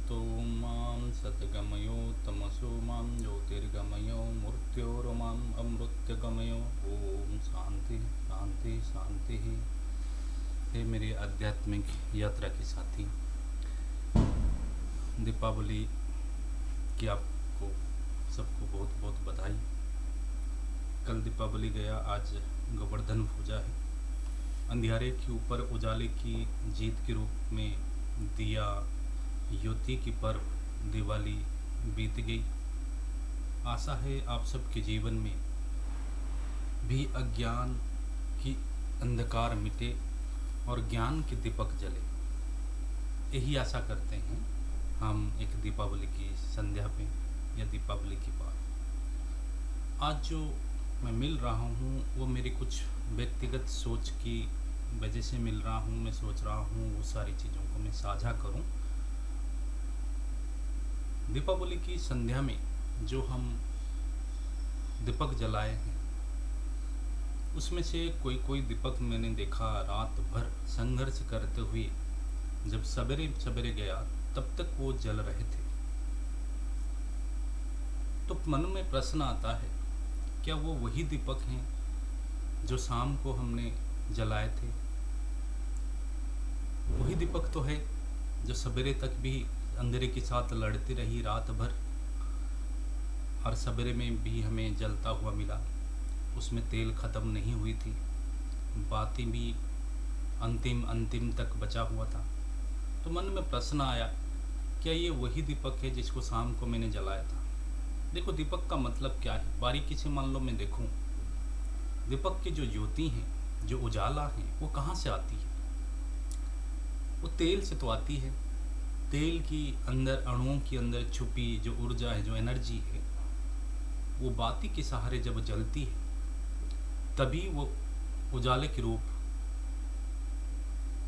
सतो मां सद्गमयो तमसो मां ज्योतिर्गमयो मृत्योर्माम् अमृत्यगमयो। ओम शांति शांति शांति। हे मेरे आध्यात्मिक यात्रा के साथी, दीपावली की आपको सबको बहुत बहुत बधाई। कल दीपावली गया, आज गोवर्धन पूजा है। अंधियारे के ऊपर उजाले की जीत के रूप में दिया ज्योति की पर्व दिवाली बीत गई। आशा है आप सबके जीवन में भी अज्ञान की अंधकार मिटे और ज्ञान के दीपक जले। यही आशा करते हैं हम एक दीपावली की संध्या पे या दीपावली की बात। आज जो मैं मिल रहा हूँ वो मेरी कुछ व्यक्तिगत सोच की वजह से मिल रहा हूँ। मैं सोच रहा हूँ वो सारी चीज़ों को मैं साझा करूँ। दीपावली की संध्या में जो हम दीपक जलाए हैं उसमें से कोई कोई दीपक मैंने देखा रात भर संघर्ष करते हुए, जब सवेरे सवेरे गया तब तक वो जल रहे थे। तो मन में प्रश्न आता है, क्या वो वही दीपक हैं जो शाम को हमने जलाए थे? वही दीपक तो है जो सवेरे तक भी अंधेरे के साथ लड़ती रही रात भर, और सवेरे में भी हमें जलता हुआ मिला। उसमें तेल ख़त्म नहीं हुई थी, बातें भी अंतिम तक बचा हुआ था। तो मन में प्रश्न आया, क्या ये वही दीपक है जिसको शाम को मैंने जलाया था? देखो, दीपक का मतलब क्या है, बारीकी से मान लो मैं देखूं। दीपक की जो ज्योति है, जो उजाला है, वो कहाँ से आती है? वो तेल से तो आती है। तेल की अंदर, अणुओं के अंदर छुपी जो ऊर्जा है, जो एनर्जी है, वो बाती के सहारे जब जलती है तभी वो उजाले के रूप,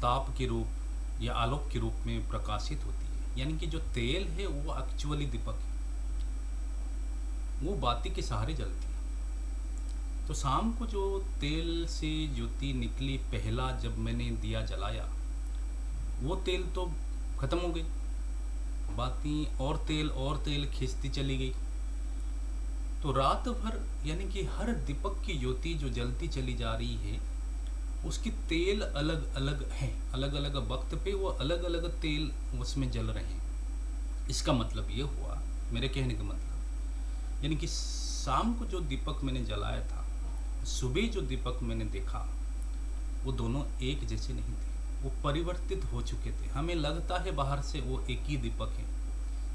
ताप के रूप या आलोक के रूप में प्रकाशित होती है। यानी कि जो तेल है वो एक्चुअली दीपक है, वो बाती के सहारे जलती है। तो शाम को जो तेल से ज्योति निकली, पहला जब मैंने दिया जलाया, वो तेल तो ख़त्म हो गई, बाती और तेल खींचती चली गई। तो रात भर यानी कि हर दीपक की ज्योति जो जलती चली जा रही है, उसकी तेल अलग अलग हैं, अलग अलग वक्त पे वो अलग अलग तेल उसमें जल रहे हैं। इसका मतलब ये हुआ, मेरे कहने का मतलब, यानी कि शाम को जो दीपक मैंने जलाया था, सुबह जो दीपक मैंने देखा, वो दोनों एक जैसे नहीं थे, वो परिवर्तित हो चुके थे। हमें लगता है बाहर से वो एक ही दीपक है,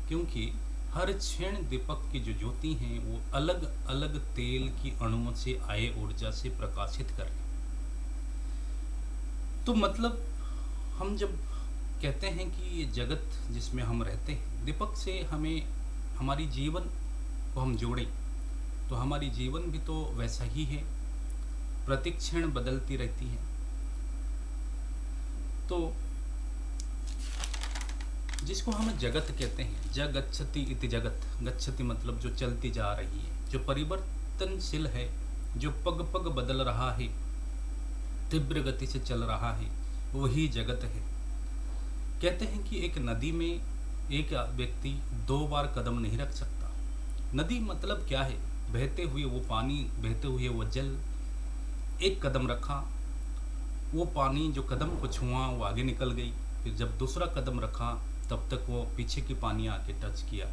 क्योंकि हर क्षण दीपक की जो ज्योति हैं वो अलग अलग तेल की अणुओं से आए ऊर्जा से प्रकाशित कर रहे। तो मतलब हम जब कहते हैं कि ये जगत जिसमें हम रहते हैं, दीपक से हमें हमारी जीवन को हम जोड़ें, तो हमारी जीवन भी तो वैसा ही है, प्रतिक्षण बदलती रहती है। तो जिसको हम जगत कहते हैं, जगच्छति इति जगत, गच्छति मतलब जो चलती जा रही है, जो परिवर्तनशील है, जो पग पग बदल रहा है, तीव्र गति से चल रहा है, वही जगत है। कहते हैं कि एक नदी में एक व्यक्ति 2 बार कदम नहीं रख सकता। नदी मतलब क्या है? बहते हुए वो पानी, बहते हुए वो जल। एक कदम रखा, वो पानी जो कदम को छुआ वो आगे निकल गई, फिर जब दूसरा कदम रखा तब तक वो पीछे की पानी आके टच किया,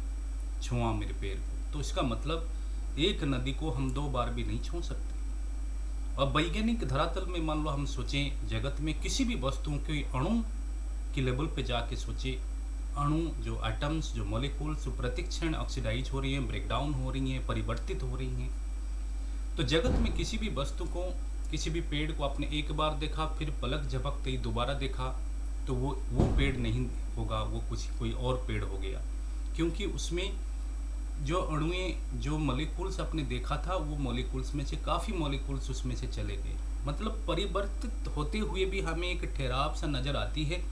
छुआ मेरे पैर को। तो इसका मतलब एक नदी को हम 2 बार भी नहीं छू सकते। और वैज्ञानिक धरातल में मान लो हम सोचें, जगत में किसी भी वस्तु के अणु की लेवल पे जाके सोचे, अणु जो एटम्स, जो मॉलिक्यूल्स, जो प्रतिक्षण ऑक्सीडाइज हो रही हैं, ब्रेकडाउन हो रही हैं, परिवर्तित हो रही हैं। तो जगत में किसी भी वस्तु को, किसी भी पेड़ को आपने एक बार देखा, फिर पलक झपकते ही दोबारा देखा, तो वो पेड़ नहीं होगा, वो कोई और पेड़ हो गया, क्योंकि उसमें जो अणुएं, जो मॉलिक्यूल्स आपने देखा था, वो मॉलिक्यूल्स में से काफ़ी मॉलिक्यूल्स उसमें से चले गए। मतलब परिवर्तित होते हुए भी हमें एक ठहराव सा नज़र आती है,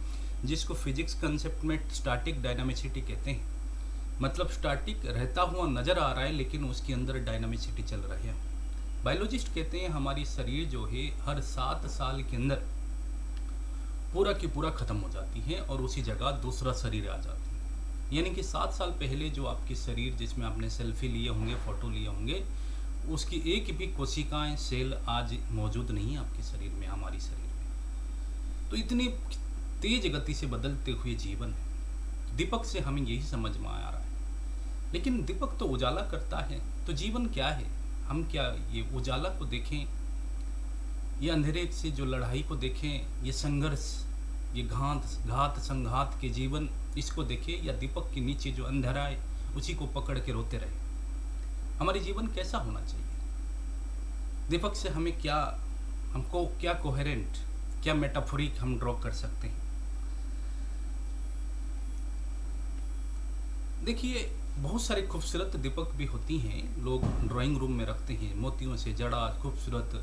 जिसको फिजिक्स कंसेप्ट में स्टैटिक डायनामिसिटी कहते हैं। मतलब स्टैटिक रहता हुआ नज़र आ रहा है, लेकिन उसके अंदर डायनामिसिटी चल रही है। बायोलॉजिस्ट कहते हैं हमारी शरीर जो है हर 7 साल के अंदर पूरा की पूरा ख़त्म हो जाती है और उसी जगह दूसरा शरीर आ जाती है। यानी कि 7 साल पहले जो आपकी शरीर जिसमें आपने सेल्फी लिए होंगे, फ़ोटो लिए होंगे, उसकी एक भी कोशिकाएं, सेल आज मौजूद नहीं है आपके शरीर में, हमारी शरीर में। तो इतनी तेज गति से बदलते हुए जीवन है। दीपक से हमें यही समझ में आ रहा है। लेकिन दीपक तो उजाला करता है, तो जीवन क्या है? हम क्या ये उजाला को देखें, ये अंधेरे से जो लड़ाई को देखें, ये संघर्ष, ये घात संघात के जीवन, इसको देखें, या दीपक के नीचे जो अंधेरा है उसी को पकड़ के रोते रहे? हमारे जीवन कैसा होना चाहिए? दीपक से हमें क्या, हमको क्या कोहेरेंट, क्या मेटाफोरिक हम ड्रॉ कर सकते हैं? देखिए, बहुत सारे खूबसूरत दीपक भी होती हैं, लोग ड्राइंग रूम में रखते हैं, मोतियों से जड़ा खूबसूरत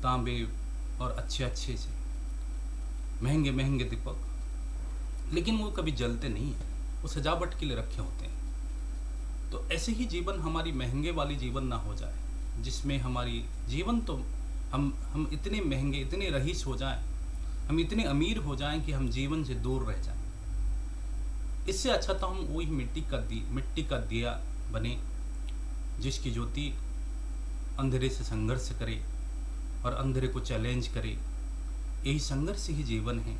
तांबे और अच्छे अच्छे से महंगे महंगे दीपक, लेकिन वो कभी जलते नहीं हैं, वो सजावट के लिए रखे होते हैं। तो ऐसे ही जीवन, हमारी महंगे वाली जीवन ना हो जाए, जिसमें हमारी जीवन तो हम इतने महंगे, इतने रईस हो जाएं, हम इतने अमीर हो जाएं कि हम जीवन से दूर रह जाएं। इससे अच्छा तो हम वही मिट्टी का दिया बने, जिसकी ज्योति अंधेरे से संघर्ष करे और अंधेरे को चैलेंज करे। यही संघर्ष ही जीवन है।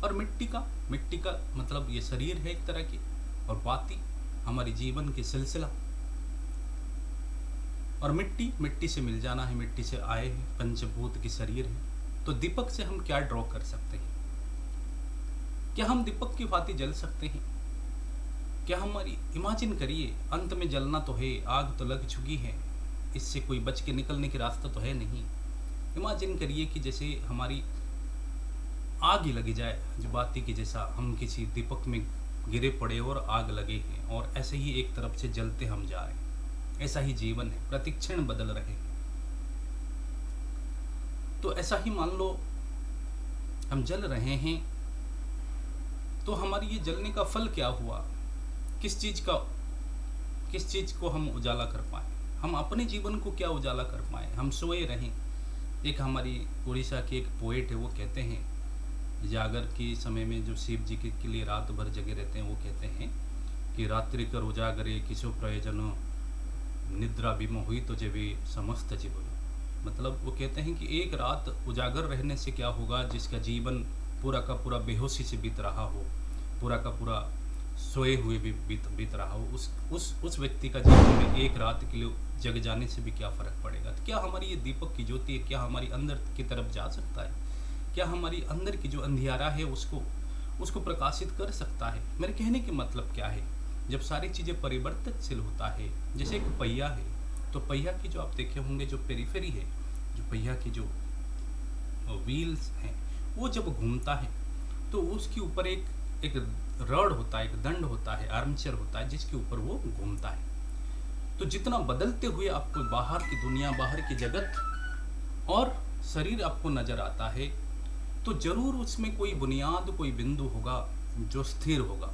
और मिट्टी का मतलब ये शरीर है एक तरह की, और बाती हमारी जीवन की सिलसिला। और मिट्टी से मिल जाना है, मिट्टी से आए हैं, पंचभूत की शरीर है। तो दीपक से हम क्या ड्रॉ कर सकते हैं? क्या हम दीपक की भांति जल सकते हैं? क्या हमारी, इमेजिन करिए, अंत में जलना तो है, आग तो लग चुकी है, इससे कोई बच के निकलने की रास्ता तो है नहीं। इमेजिन करिए कि जैसे हमारी आग ही लगी जाए, जो बाती की जैसा हम किसी दीपक में गिरे पड़े और आग लगे हैं, और ऐसे ही एक तरफ से जलते हम जा रहे हैं। ऐसा ही जीवन है, प्रतिक्षण बदल रहे हैं। तो ऐसा ही मान लो हम जल रहे हैं, तो हमारी ये जलने का फल क्या हुआ? किस चीज को हम उजाला कर पाए? हम अपने जीवन को क्या उजाला कर पाए? हम सोए रहें। एक हमारी उड़ीसा के एक पोएट है, वो कहते हैं, जागर के समय में जो शिव जी के लिए रात भर जगे रहते हैं, वो कहते हैं कि रात्रि कर उजागरे किसो प्रयोजनो, निद्रा बीमा हुई तो जेबी समस्त जीवन। मतलब वो कहते हैं कि एक रात उजागर रहने से क्या होगा? जिसका जीवन पूरा का पूरा बेहोशी से बीत रहा हो, पूरा का पूरा सोए हुए भी बीत रहा हो, उस व्यक्ति का जीवन में एक रात के लिए जग जाने से भी क्या फ़र्क पड़ेगा? तो क्या हमारी ये दीपक की ज्योति है, क्या हमारी अंदर की तरफ जा सकता है? क्या हमारी अंदर की जो अंधियारा है उसको प्रकाशित कर सकता है? मेरे कहने के मतलब क्या है? जब सारी चीज़ें परिवर्तनशील होता है, जैसे एक पहिया है, तो पहिया की जो आप देखे होंगे, जो पेरिफेरी है, जो पहिया की जो व्हील्स हैं, वो जब घूमता है तो उसके ऊपर एक रॉड होता है, एक दंड होता है, आर्मचेयर होता है, जिसके ऊपर वो घूमता है। तो जितना बदलते हुए आपको बाहर की दुनिया, बाहर की जगत और शरीर आपको नजर आता है, तो जरूर उसमें कोई बुनियाद, कोई बिंदु होगा जो स्थिर होगा,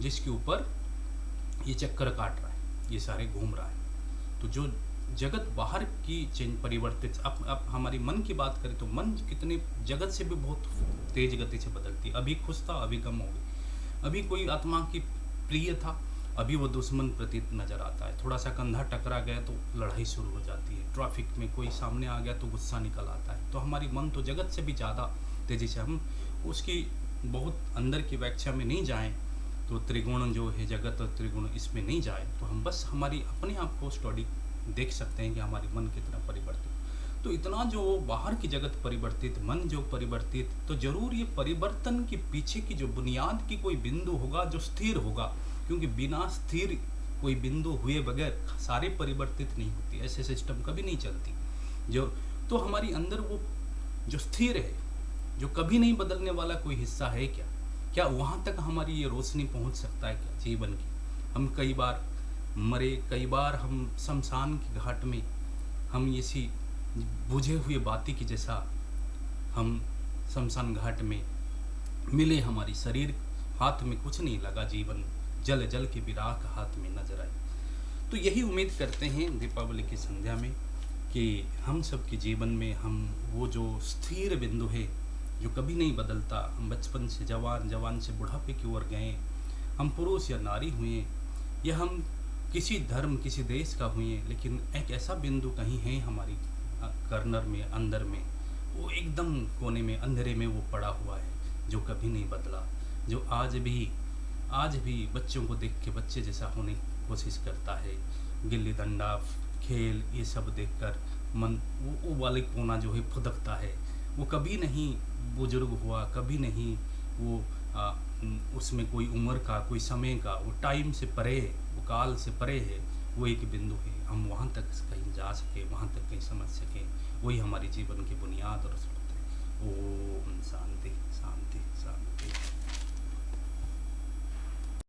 जिसके ऊपर ये चक्कर काट रहा है, ये सारे घूम रहा है। तो जो जगत बाहर की चेंज परिवर्तित, अब हमारी मन की बात करें तो मन कितने जगत से भी बहुत तेज गति से बदलती है। अभी खुश था, अभी गम हो गई। अभी कोई आत्मा की प्रिय था, अभी वो दुश्मन प्रतीत नजर आता है। थोड़ा सा कंधा टकरा गया तो लड़ाई शुरू हो जाती है। ट्रैफिक में कोई सामने आ गया तो गुस्सा निकल आता है। तो हमारी मन तो जगत से भी ज़्यादा तेज़ी से, हम उसकी बहुत अंदर की व्याख्या में नहीं जाएं, तो त्रिगुण जो है जगत और त्रिगुण, इसमें नहीं जाए, तो हम बस हमारी अपने आप को स्टडी देख सकते हैं कि हमारी मन कितना परिवर्तित। तो इतना जो बाहर की जगत परिवर्तित, मन जो परिवर्तित, तो जरूर ये परिवर्तन के पीछे की जो बुनियाद की कोई बिंदु होगा जो स्थिर होगा, क्योंकि बिना स्थिर कोई बिंदु हुए बगैर सारे परिवर्तित नहीं होती, ऐसे सिस्टम कभी नहीं चलती। जो तो हमारी अंदर वो जो स्थिर है, जो कभी नहीं बदलने वाला कोई हिस्सा है क्या वहाँ तक हमारी ये रोशनी पहुँच सकता है क्या जीवन की? हम कई बार मरे, कई बार हम शमशान की घाट में, हम इसी बुझे हुए बाती की जैसा हम शमशान घाट में मिले, हमारी शरीर हाथ में कुछ नहीं लगा, जीवन जल जल के विराग हाथ में नजर आई। तो यही उम्मीद करते हैं दीपावली की संध्या में कि हम सब के जीवन में हम वो जो स्थिर बिंदु है जो कभी नहीं बदलता, हम बचपन से जवान, जवान से बुढ़ापे की ओर गए, हम पुरुष या नारी हुए, या हम किसी धर्म किसी देश का हुए, लेकिन एक ऐसा बिंदु कहीं है हमारी कर्नर में, अंदर में, वो एकदम कोने में अंधेरे में वो पड़ा हुआ है, जो कभी नहीं बदला, जो आज भी बच्चों को देख के बच्चे जैसा होने की कोशिश करता है। गिल्ली डंडा खेल ये सब देखकर मन वो वाले कोना जो है फुदकता है। वो कभी नहीं बुजुर्ग हुआ, कभी नहीं वो उसमें कोई उम्र का कोई समय का, वो टाइम से परे है, वो काल से परे है। वो एक बिंदु है, हम वहाँ तक कहीं जा सके, वहाँ तक कहीं समझ सकें, वही हमारे जीवन की बुनियाद और स्रोत है। ओम शांति शांति शांति।